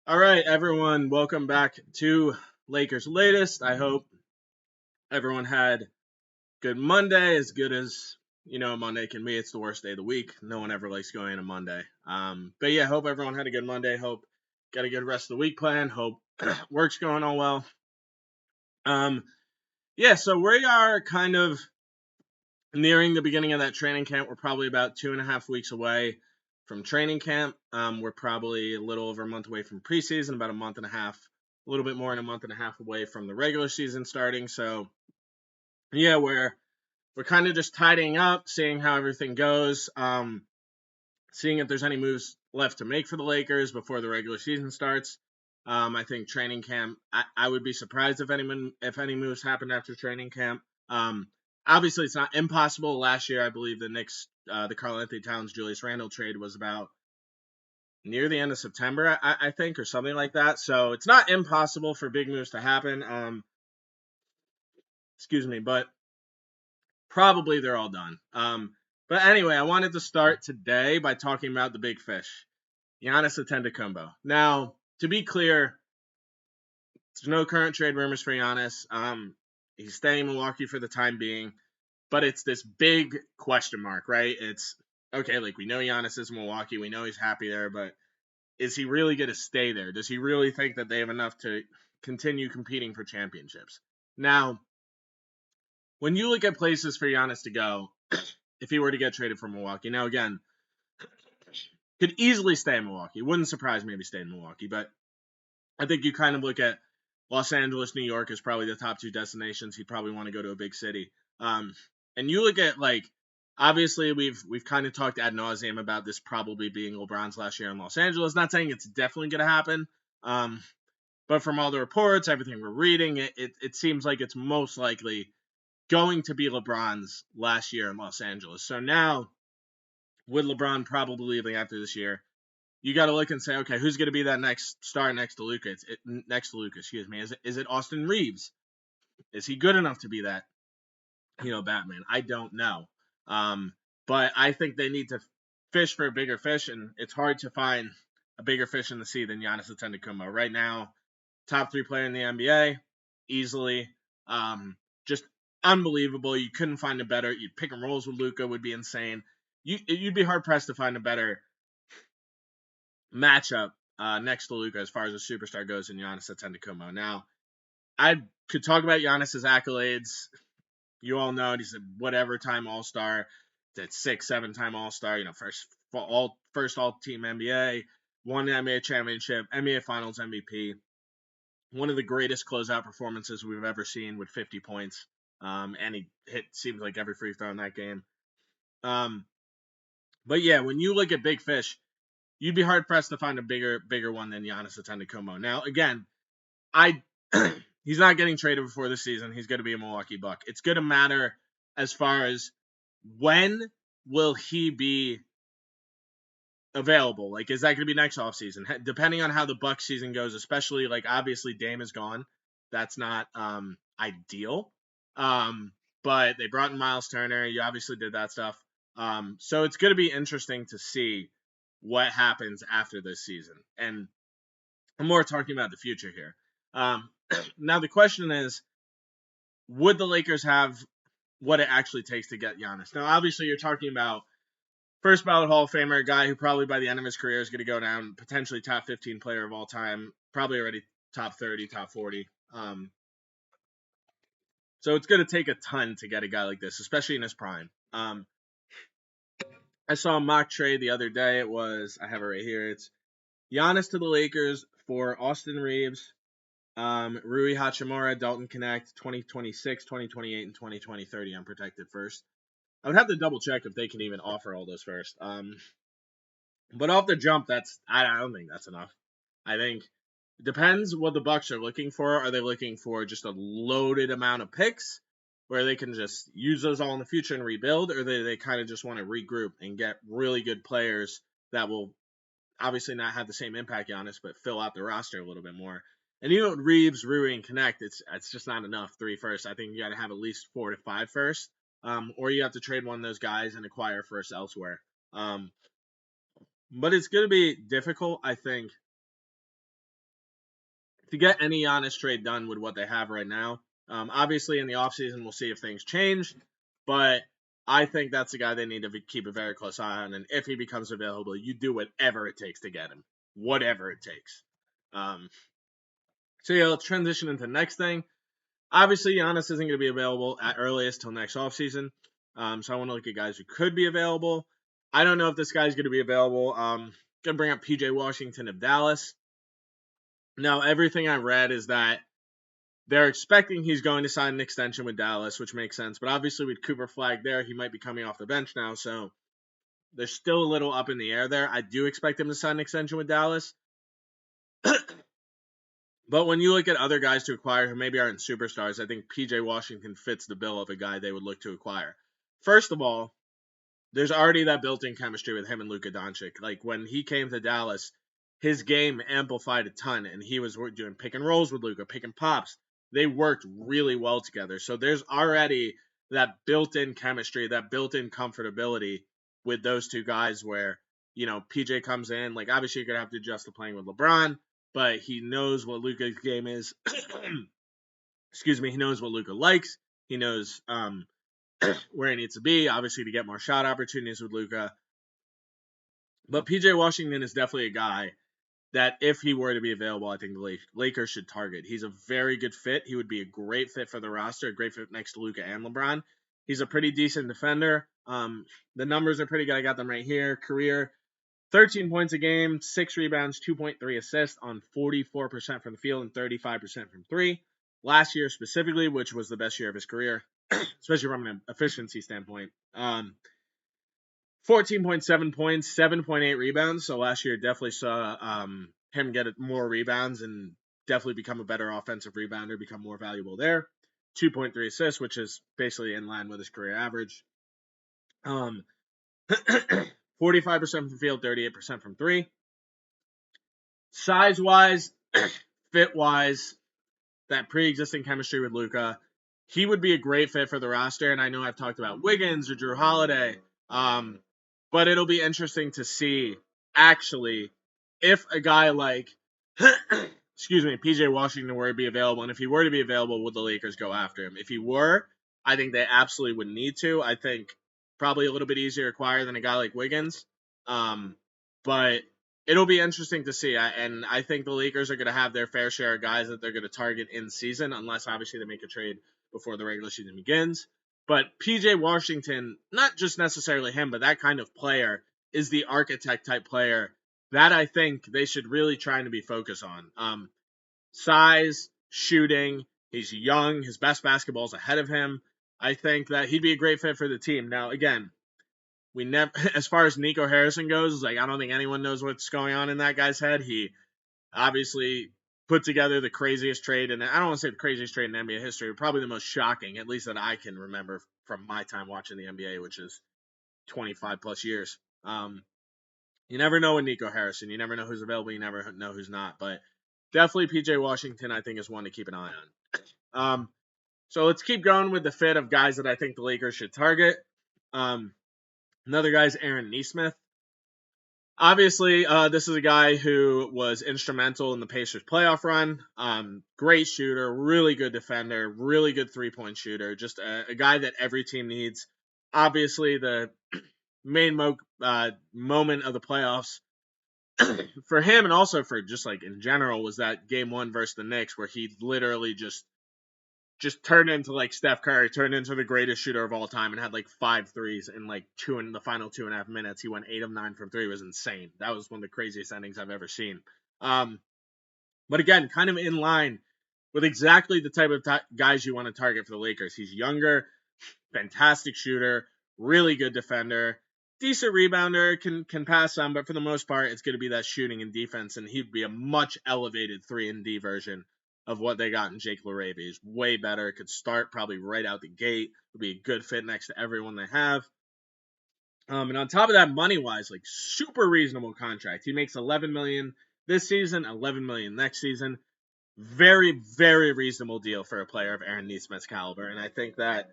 All right, everyone, welcome back to Lakers Latest. I hope everyone had good Monday, as good as Monday can be. It's the worst day of the week. No one ever likes going on a Monday. But yeah, hope everyone had a good Monday. Hope got a good rest of the week plan. Hope work's going on well. Um, yeah, so we are kind of nearing the beginning of that training camp. We're probably about 2.5 weeks away from training camp. We're probably a little over a month away from preseason, about a month and a half, a little bit more than a month and a half away from the regular season starting. So yeah, we're kind of just tidying up, seeing how everything goes, seeing if there's any moves left to make for the Lakers before the regular season starts. I think training camp. I would be surprised if any moves happened after training camp. Um, Obviously, it's not impossible. Last year, I believe the Knicks, the Karl-Anthony Towns, Julius Randle trade was about near the end of September, I think, or something like that. So it's not impossible for big moves to happen. Excuse me, but probably they're all done. But anyway, I wanted to start today by talking about the big fish, Giannis Antetokounmpo. Now, to be clear, there's no current trade rumors for Giannis. He's staying in Milwaukee for the time being, but it's this big question mark, right? It's okay, like we know Giannis is in Milwaukee, we know he's happy there, but is he really going to stay there? Does he really think that they have enough to continue competing for championships? Now, when you look at places for Giannis to go, if he were to get traded from Milwaukee, now again, could easily stay in Milwaukee. Wouldn't surprise me if he stayed in Milwaukee, but I think you kind of look at Los Angeles, New York as probably the top two destinations. He'd probably want to go to a big city. And you look at like obviously we've kind of talked ad nauseum about this probably being LeBron's last year in Los Angeles. Not saying it's definitely going to happen, but from all the reports, everything we're reading, it seems like it's most likely going to be LeBron's last year in Los Angeles. So now, with LeBron probably leaving after this year, you got to look and say, okay, who's going to be that next star next to Luka? Next to Luka, excuse me. Is it Austin Reeves? Is he good enough to be that Batman? I don't know. Um, but I think they need to fish for a bigger fish, and it's hard to find a bigger fish in the sea than Giannis Antetokounmpo right now. Top three player in the NBA, easily. Just unbelievable. You couldn't find a better. You'd pick and rolls with Luka would be insane. You'd be hard pressed to find a better matchup next to Luka as far as a superstar goes in Giannis Antetokounmpo. Now, I could talk about Giannis's accolades. You all know he's a whatever time All Star. That 6, 7 time All Star. First all team NBA. Won the NBA championship. NBA Finals MVP. One of the greatest closeout performances we've ever seen with 50 points. And he hit seems like every free throw in that game. But yeah, when you look at big fish, you'd be hard pressed to find a bigger one than Giannis Antetokounmpo. Now, again, he's not getting traded before the season. He's going to be a Milwaukee Buck. It's going to matter as far as when will he be available. Like, is that going to be next offseason? Depending on how the Bucks season goes, especially like obviously Dame is gone. That's not ideal. But they brought in Miles Turner. You obviously did that stuff. So it's going to be interesting to see what happens after this season. And I'm more talking about the future here. Now the question is, would the Lakers have what it actually takes to get Giannis? Now, obviously, you're talking about first ballot Hall of Famer, a guy who probably by the end of his career is going to go down, potentially top 15 player of all time, probably already top 30, top 40. So it's going to take a ton to get a guy like this, especially in his prime. I saw a mock trade the other day. I have it right here. It's Giannis to the Lakers for Austin Reeves, Rui Hachimura, Dalton Connect, 2026, 2028, and 2030 unprotected first. I would have to double check if they can even offer all those first. But off the jump, I don't think that's enough. I think it depends what the Bucks are looking for. Are they looking for just a loaded amount of picks where they can just use those all in the future and rebuild, or they kind of just want to regroup and get really good players that will obviously not have the same impact on us, but fill out the roster a little bit more. And even with Reeves, Rui, and Connect, it's just not enough 3 first. I think you got to have at least 4 to 5 first, or you have to trade one of those guys and acquire first elsewhere. But it's going to be difficult, I think, to get any Giannis trade done with what they have right now. Obviously, in the offseason, we'll see if things change, but I think that's the guy they need to keep a very close eye on. And if he becomes available, you do whatever it takes to get him, whatever it takes. So yeah, let's transition into the next thing. Obviously, Giannis isn't going to be available at earliest till next offseason. So I want to look at guys who could be available. I don't know if this guy's going to be available. Going to bring up PJ Washington of Dallas. Now, everything I read is that they're expecting he's going to sign an extension with Dallas, which makes sense. But obviously, with Cooper Flag there, he might be coming off the bench now. So there's still a little up in the air there. I do expect him to sign an extension with Dallas. But when you look at other guys to acquire who maybe aren't superstars, I think PJ Washington fits the bill of a guy they would look to acquire. First of all, there's already that built-in chemistry with him and Luka Doncic. Like, when he came to Dallas, his game amplified a ton, and he was doing pick and rolls with Luka, pick and pops. They worked really well together. So there's already that built-in chemistry, that built-in comfortability with those two guys where, PJ comes in. Like, obviously, you're going to have to adjust to playing with LeBron, but he knows what Luka's game is. Excuse me. He knows what Luka likes. He knows where he needs to be, obviously, to get more shot opportunities with Luka. But PJ Washington is definitely a guy that if he were to be available, I think the Lakers should target. He's a very good fit. He would be a great fit for the roster, a great fit next to Luka and LeBron. He's a pretty decent defender. The numbers are pretty good. I got them right here. Career, 13 points a game, 6 rebounds, 2.3 assists on 44% from the field and 35% from three. Last year specifically, which was the best year of his career, especially from an efficiency standpoint. 14.7 points, 7.8 rebounds. So last year definitely saw him get more rebounds and definitely become a better offensive rebounder, become more valuable there. 2.3 assists, which is basically in line with his career average. 45% from the field, 38% from three. Size-wise, fit-wise, that pre-existing chemistry with Luka, he would be a great fit for the roster. And I know I've talked about Wiggins or Drew Holiday, but it'll be interesting to see, actually, if a guy like, PJ Washington were to be available. And if he were to be available, would the Lakers go after him? If he were, I think they absolutely would need to. I think probably a little bit easier to acquire than a guy like Wiggins. But it'll be interesting to see. And I think the Lakers are going to have their fair share of guys that they're going to target in season, unless obviously they make a trade before the regular season begins. But PJ Washington, not just necessarily him, but that kind of player is the architect type player that I think they should really try to be focused on. Size, shooting, he's young, his best basketball is ahead of him. I think that he'd be a great fit for the team. Now, again, we never, as far as Nico Harrison goes, I don't think anyone knows what's going on in that guy's head. He obviously put together the craziest trade, and I don't want to say the craziest trade in NBA history, but probably the most shocking, at least that I can remember from my time watching the NBA, which is 25 plus years. You never know with Nico Harrison. You never know who's available. You never know who's not. But definitely PJ Washington, I think, is one to keep an eye on. So let's keep going with the fit of guys that I think the Lakers should target. Another guy is Aaron Nesmith. Obviously, this is a guy who was instrumental in the Pacers playoff run. Great shooter, really good defender, really good three-point shooter. Just a guy that every team needs. Obviously, the main moment of the playoffs for him and also for just in general was that game one versus the Knicks where he literally just turned into Steph Curry, turned into the greatest shooter of all time and had 5 threes in the final 2.5 minutes. He went 8 of 9 from three. It was insane. That was one of the craziest endings I've ever seen. But again, kind of in line with exactly the type of guys you want to target for the Lakers. He's younger, fantastic shooter, really good defender, decent rebounder, can pass some, but for the most part, it's going to be that shooting and defense, and he'd be a much elevated 3-and-D version of what they got in Jake LaRavia. He's way better, could start probably right out the gate, would be a good fit next to everyone they have. And on top of that, money-wise, super reasonable contract. He makes $11 million this season, $11 million next season. Very, very reasonable deal for a player of Aaron Nesmith's caliber, and I think that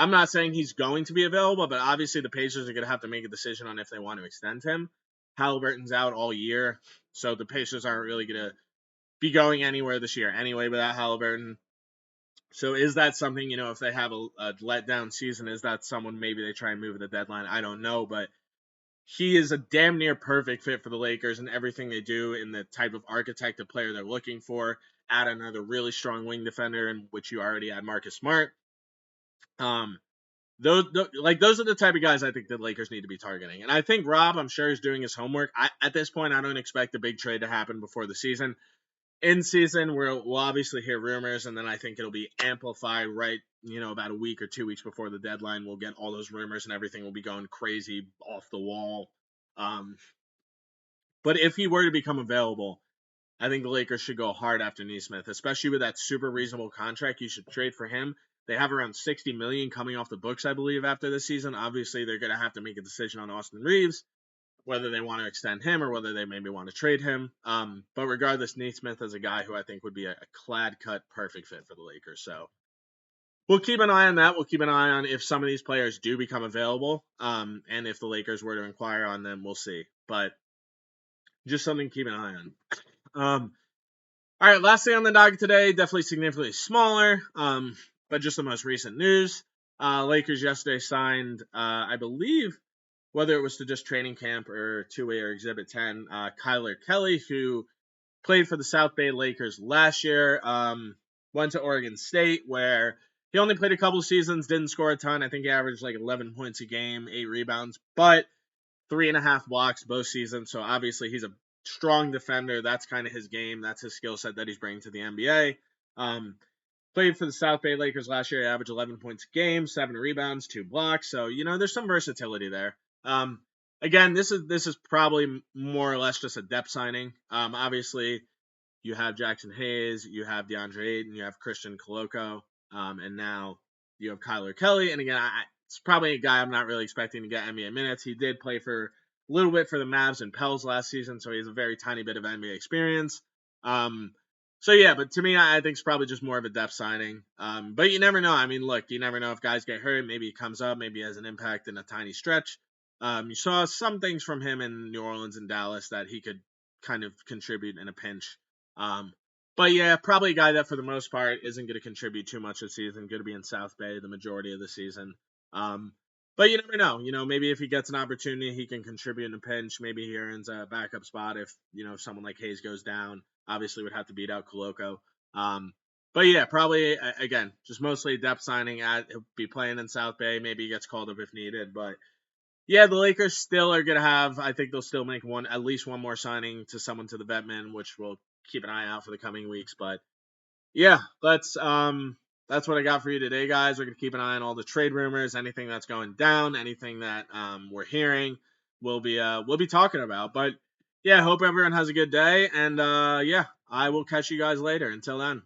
I'm not saying he's going to be available, but obviously the Pacers are going to have to make a decision on if they want to extend him. Halliburton's out all year, so the Pacers aren't really going to be going anywhere this year anyway without Halliburton. So is that something, if they have a letdown season, is that someone maybe they try and move at the deadline? I don't know, but he is a damn near perfect fit for the Lakers and everything they do in the type of architect of player they're looking for. Add another really strong wing defender, in which you already had Marcus Smart. Um, those are the type of guys I think the Lakers need to be targeting. And I think Rob, I'm sure, is doing his homework. At this point, I don't expect a big trade to happen before the season. In season, we'll obviously hear rumors, and then I think it'll be amplified right, about a week or 2 weeks before the deadline. We'll get all those rumors, and everything will be going crazy, off the wall. But if he were to become available, I think the Lakers should go hard after Nesmith, especially with that super reasonable contract. You should trade for him. They have around $60 million coming off the books, I believe, after this season. Obviously, they're going to have to make a decision on Austin Reeves, whether they want to extend him or whether they maybe want to trade him. But regardless, Nesmith is a guy who I think would be a clad cut perfect fit for the Lakers. So we'll keep an eye on that. We'll keep an eye on if some of these players do become available, and if the Lakers were to inquire on them, we'll see. But just something to keep an eye on. All right, last thing on the docket today, definitely significantly smaller, but just the most recent news. Lakers yesterday signed, I believe, whether it was to just training camp or two-way or Exhibit 10, Kyler Kelly, who played for the South Bay Lakers last year, went to Oregon State, where he only played a couple seasons, didn't score a ton. I think he averaged like 11 points a game, 8 rebounds, but 3.5 blocks both seasons. So obviously he's a strong defender. That's kind of his game. That's his skill set that he's bringing to the NBA. Played for the South Bay Lakers last year. He averaged 11 points a game, 7 rebounds, 2 blocks. So, there's some versatility there. Again, this is probably more or less just a depth signing. Obviously, you have Jackson Hayes, you have DeAndre Ayton, you have Christian Koloko, and now you have Kyler Kelly. And again, it's probably a guy I'm not really expecting to get NBA minutes. He did play for a little bit for the Mavs and Pels last season, so he has a very tiny bit of NBA experience. So yeah, but to me, I think it's probably just more of a depth signing. But you never know. I mean, look, you never know if guys get hurt. Maybe he comes up, maybe he has an impact in a tiny stretch. You saw some things from him in New Orleans and Dallas that he could kind of contribute in a pinch. But yeah, probably a guy that for the most part isn't going to contribute too much this season. Going to be in South Bay the majority of the season. But you never know. Maybe if he gets an opportunity, he can contribute in a pinch. Maybe he earns a backup spot if, someone like Hayes goes down. Obviously would have to beat out Koloko. But yeah, probably, again, just mostly depth signing. He'll be playing in South Bay. Maybe he gets called up if needed. But yeah, the Lakers still are going to have, I think they'll still make at least one more signing to someone to the vet man, which we'll keep an eye out for the coming weeks. But yeah, that's what I got for you today, guys. We're going to keep an eye on all the trade rumors, anything that's going down, anything that we're hearing, we'll be talking about. But yeah, hope everyone has a good day, and yeah, I will catch you guys later. Until then.